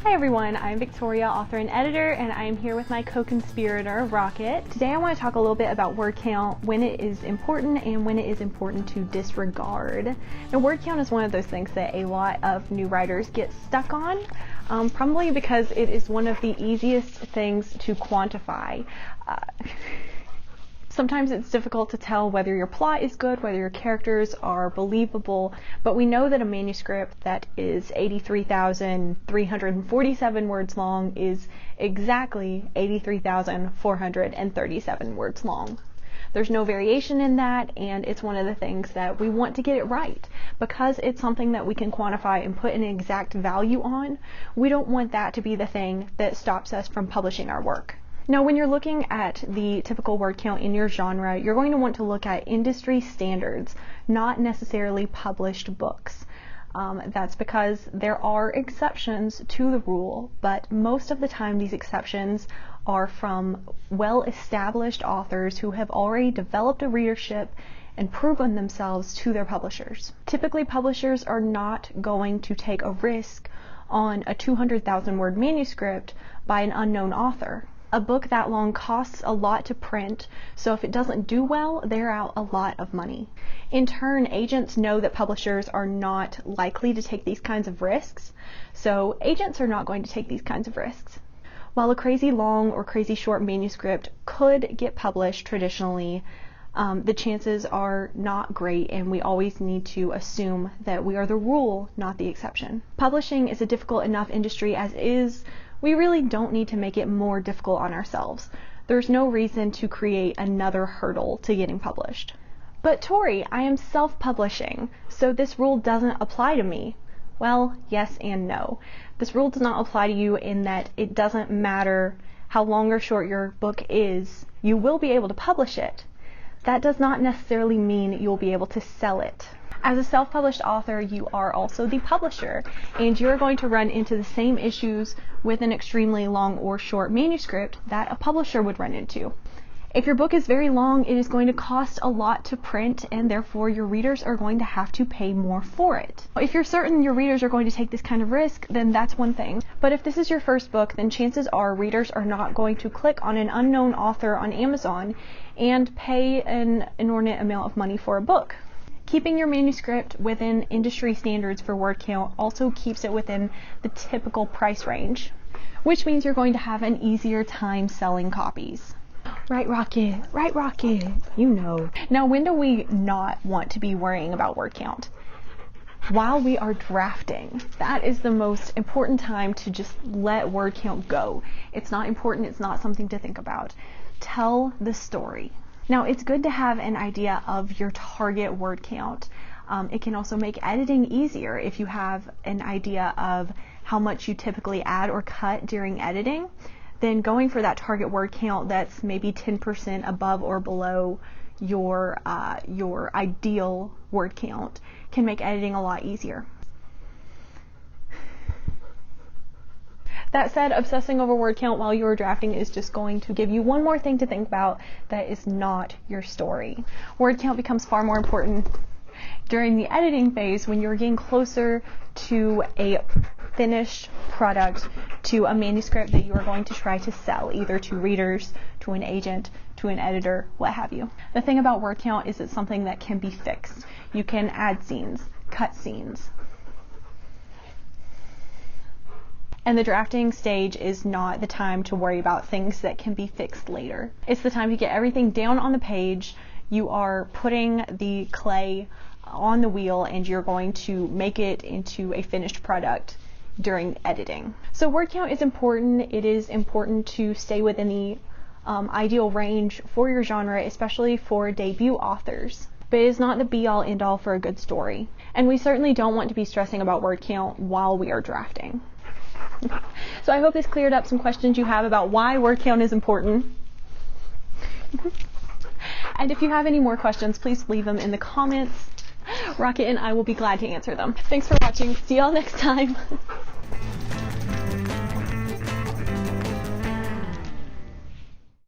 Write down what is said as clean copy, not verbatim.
Hi everyone, I'm Victoria, author and editor, and I am here with my co-conspirator, Rocket. Today I want to talk a little bit about word count, when it is important and when it is important to disregard. Now, word count is one of those things that a lot of new writers get stuck on, probably because it is one of the easiest things to quantify. Sometimes it's difficult to tell whether your plot is good, whether your characters are believable, but we know that a manuscript that is 83,347 words long is exactly 83,437 words long. There's no variation in that, and it's one of the things that we want to get it right. Because it's something that we can quantify and put an exact value on, we don't want that to be the thing that stops us from publishing our work. Now, when you're looking at the typical word count in your genre, you're going to want to look at industry standards, not necessarily published books. That's because there are exceptions to the rule, but most of the time these exceptions are from well-established authors who have already developed a readership and proven themselves to their publishers. Typically, publishers are not going to take a risk on a 200,000 word manuscript by an unknown author. A book that long costs a lot to print, so if it doesn't do well, they're out a lot of money. In turn, agents know that publishers are not likely to take these kinds of risks, so agents are not going to take these kinds of risks. While a crazy long or crazy short manuscript could get published traditionally, the chances are not great, and we always need to assume that we are the rule, not the exception. Publishing is a difficult enough industry as is. We really don't need to make it more difficult on ourselves. There's no reason to create another hurdle to getting published. But Tori, I am self-publishing, so this rule doesn't apply to me. Well, yes and no. This rule does not apply to you in that it doesn't matter how long or short your book is, you will be able to publish it. That does not necessarily mean you'll be able to sell it. As a self-published author, you are also the publisher, and you're going to run into the same issues with an extremely long or short manuscript that a publisher would run into. If your book is very long, it is going to cost a lot to print, and therefore your readers are going to have to pay more for it. If you're certain your readers are going to take this kind of risk, then that's one thing. But if this is your first book, then chances are readers are not going to click on an unknown author on Amazon and pay an inordinate amount of money for a book. Keeping your manuscript within industry standards for word count also keeps it within the typical price range, which means you're going to have an easier time selling copies. Right, Rocket? Right, Rocket? You know. Now, when do we not want to be worrying about word count? While we are drafting. That is the most important time to just let word count go. It's not important. It's not something to think about. Tell the story. Now, it's good to have an idea of your target word count. It can also make editing easier if you have an idea of how much you typically add or cut during editing. Then going for that target word count that's maybe 10% above or below your ideal word count can make editing a lot easier. That said, obsessing over word count while you are drafting is just going to give you one more thing to think about that is not your story. Word count becomes far more important during the editing phase when you're getting closer to a finished product, to a manuscript that you are going to try to sell, either to readers, to an agent, to an editor, what have you. The thing about word count is it's something that can be fixed. You can add scenes, cut scenes. And the drafting stage is not the time to worry about things that can be fixed later. It's the time to get everything down on the page. You are putting the clay on the wheel and you're going to make it into a finished product during editing. So word count is important. It is important to stay within the ideal range for your genre, especially for debut authors. But it is not the be-all end-all for a good story. And we certainly don't want to be stressing about word count while we are drafting. So I hope this cleared up some questions you have about why word count is important. And if you have any more questions, please leave them in the comments. Rocket and I will be glad to answer them. Thanks for watching. See y'all next time.